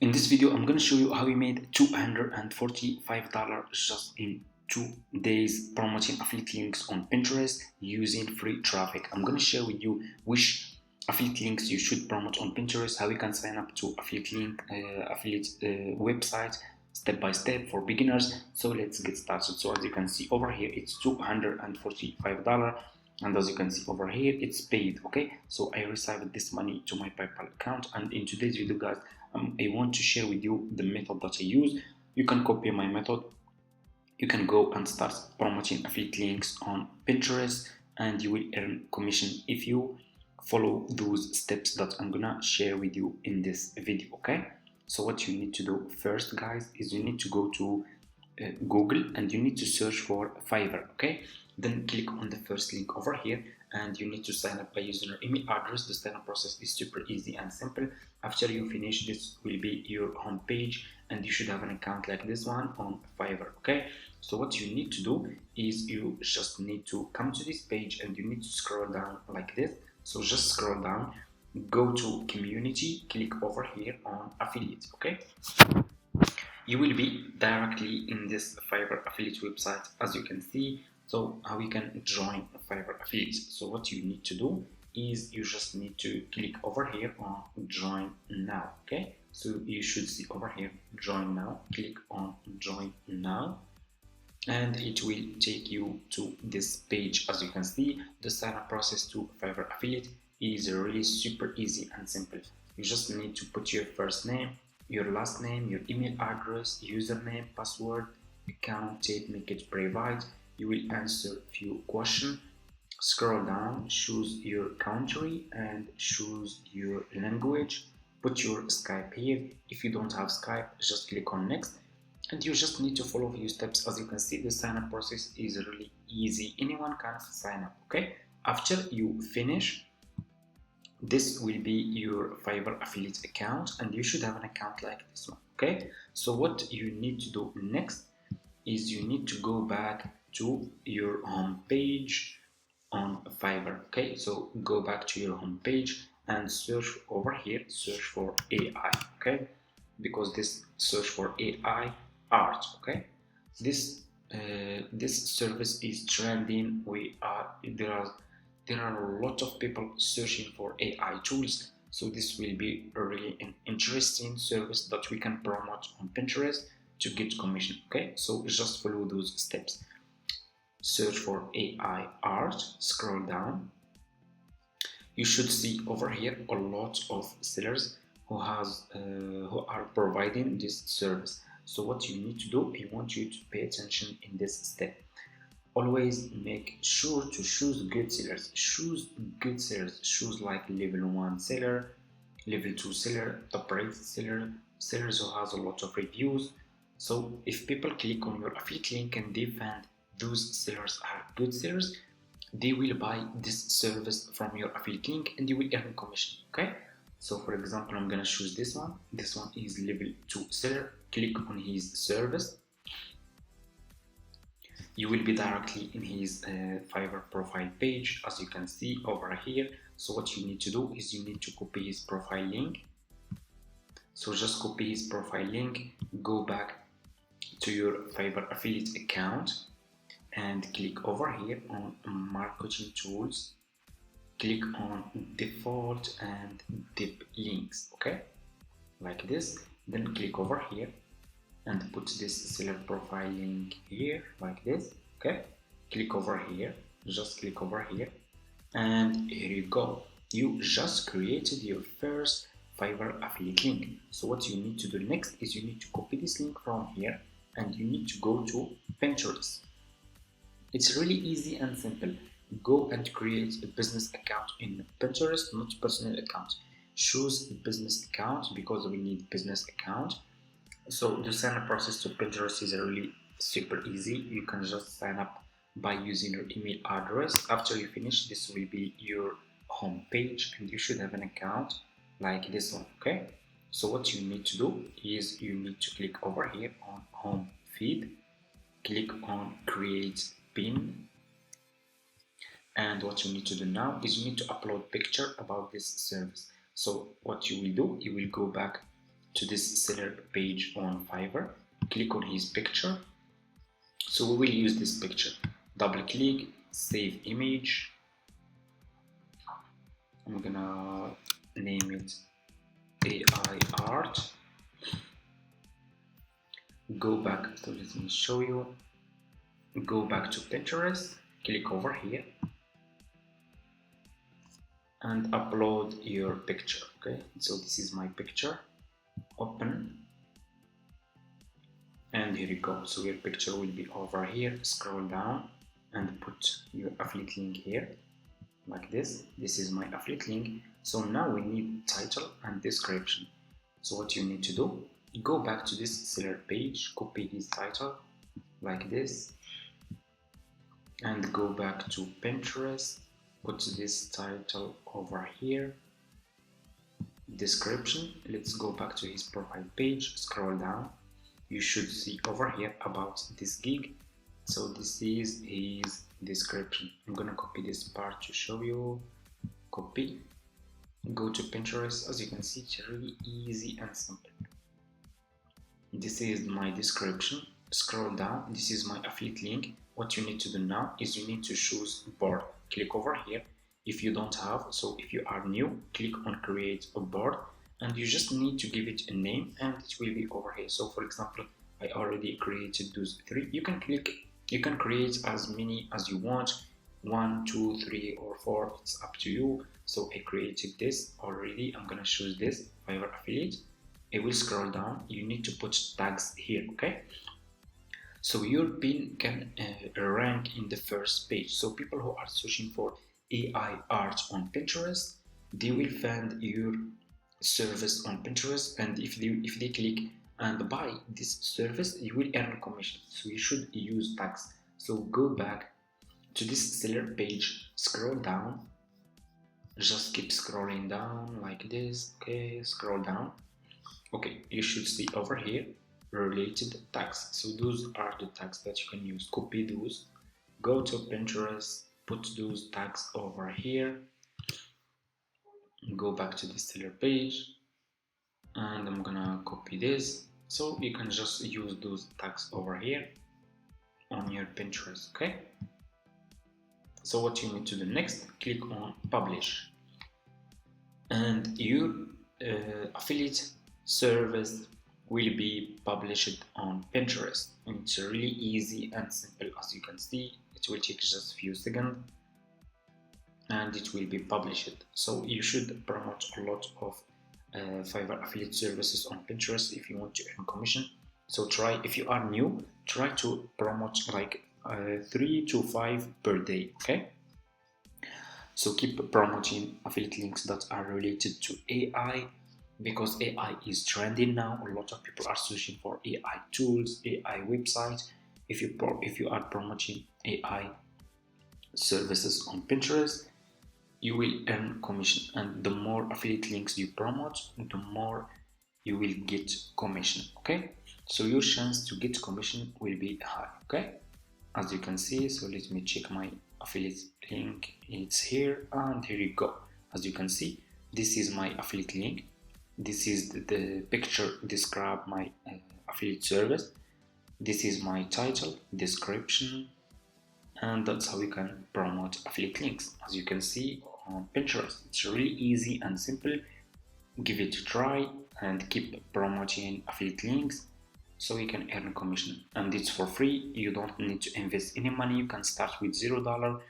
In this video, I'm going to show you how we made $245 just in 2 days promoting affiliate links on Pinterest using free traffic. I'm going to share with you which affiliate links you should promote on Pinterest, how you can sign up to affiliate website step by step for beginners. So let's get started. So as you can see over here, it's $245, and as you can see over here, it's paid. Okay, so I received this money to my PayPal account, and in today's video, guys, I want to share with you the method that I use. You can copy my method. You can go and start promoting affiliate links on Pinterest, and you will earn commission if you follow those steps that I'm gonna share with you in this video. Okay, so what you need to do first, guys, is you need to go to Google and you need to search for Fiverr. Okay, then click on the first link over here, and you need to sign up by using your email address. The sign up process is super easy and simple. After you finish, this will be your home page, and you should have an account like this one on Fiverr. Okay, so what you need to do is you just need to come to this page and you need to scroll down like this. So just scroll down, go to community, click over here on affiliate. Okay, you will be directly in this Fiverr affiliate website, as you can see. So how you can join a Fiverr affiliate. So what you need to do is you just need to click over here on join now. Okay, so you should see over here join now. Click on join now, and it will take you to this page. As you can see, the sign up process to Fiverr affiliate is really super easy and simple. You just need to put your first name, your last name, your email address, username, password, account type, make it private. You will answer a few questions. Scroll down, choose your country and choose your language. Put your Skype here. If you don't have Skype, just click on next, and you just need to follow a few steps. As you can see, the sign up process is really easy. Anyone can sign up. Okay, after you finish, this will be your Fiverr affiliate account, and you should have an account like this one. Okay, so what you need to do next is you need to go back to your home page on Fiverr. Okay, so go back to your home page and search over here, search for AI. Okay, because this search for AI art. Okay, this this service is trending. There are a lot of people searching for AI tools, so this will be a really an interesting service that we can promote on Pinterest to get commission. Okay, so just follow those steps. Search for AI art, scroll down. You should see over here a lot of sellers who are providing this service. So what you need to do, I want you to pay attention in this step. Always make sure to choose good sellers. Choose good sellers. Choose like level 1 seller, level 2 seller, top rated seller, sellers who has a lot of reviews. So if people click on your affiliate link and they find those sellers are good sellers, they will buy this service from your affiliate link and you will earn commission. Okay, so for example, I'm gonna choose this one. This one is level 2 seller. Click on his service. You will be directly in his Fiverr profile page, as you can see over here. So what you need to do is you need to copy his profile link. So just copy his profile link, go back to your Fiverr affiliate account and click over here on marketing tools. Click on default and dip links. Okay, like this. Then click over here and put this seller profile link here like this. Okay, click over here, just click over here, and here you go. You just created your first Fiverr affiliate link. So what you need to do next is you need to copy this link from here and you need to go to Pinterest. It's really easy and simple. Go and create a business account in Pinterest, not personal account. Choose a business account because we need business account. So the sign up process to Pinterest is really super easy. You can just sign up by using your email address. After you finish, this will be your home page and you should have an account like this one. Okay, so what you need to do is you need to click over here on home feed, click on create pin, and what you need to do now is you need to upload picture about this service. So what you will do, you will go back to this seller page on Fiverr, click on his picture. So we will use this picture. Double click, save image. I'm gonna name it AI art. Go back, so let me show you. Go back to Pinterest, click over here and upload your picture. Okay, so this is my picture. Open, and here you go. So your picture will be over here. Scroll down and put your affiliate link here like this. This is my affiliate link. So now we need title and description. So what you need to do, go back to this seller page, copy his title like this, and go back to Pinterest, put this title over here, description. Let's go back to his profile page, scroll down. You should see over here about this gig. So this is his description. I'm gonna copy this part to show you. Copy, go to Pinterest. As you can see, it's really easy and simple. This is my description. Scroll down, this is my affiliate link. What you need to do now is you need to choose board. Click over here if you don't have. So if you are new, click on create a board, and you just need to give it a name and it will be over here. So for example, I already created those 3. You can create as many as you want, 1, 2, 3 or 4, it's up to you. So I created this already. I'm gonna choose this Fiverr affiliate. I will scroll down. You need to put tags here. Okay, so your pin can rank in the first page. So people who are searching for AI art on Pinterest, they will find your service on Pinterest, and if they click and buy this service, you will earn commission. So you should use tags. So go back to this seller page, scroll down, just keep scrolling down like this. Okay, scroll down. Okay, you should see over here related tags. So those are the tags that you can use. Copy those, go to Pinterest, put those tags over here, go back to the seller page, and I'm gonna copy this. So you can just use those tags over here on your Pinterest. Okay, so what you need to do next, click on publish, and your affiliate service will be published on Pinterest. And it's really easy and simple. As you can see, it will take just a few seconds and it will be published. So you should promote a lot of Fiverr affiliate services on Pinterest if you want to earn commission. So try, if you are new, try to promote like 3 to 5 per day. Okay, so keep promoting affiliate links that are related to AI, because AI is trending now. A lot of people are searching for AI tools, AI websites. If you are promoting AI services on Pinterest, you will earn commission, and the more affiliate links you promote, the more you will get commission. Okay, so your chance to get commission will be high. Okay, as you can see, so let me check my affiliate link. It's here, and here you go. As you can see, this is my affiliate link. This is the picture describe my affiliate service. This is my title, description, and that's how you can promote affiliate links. As you can see on Pinterest, it's really easy and simple. Give it a try and keep promoting affiliate links so you can earn commission, and it's for free. You don't need to invest any money. You can start with $0,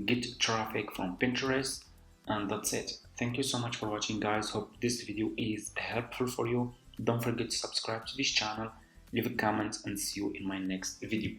get traffic from Pinterest, and that's it. Thank you so much for watching, guys. Hope this video is helpful for you. Don't forget to subscribe to this channel, leave a comment, and see you in my next video.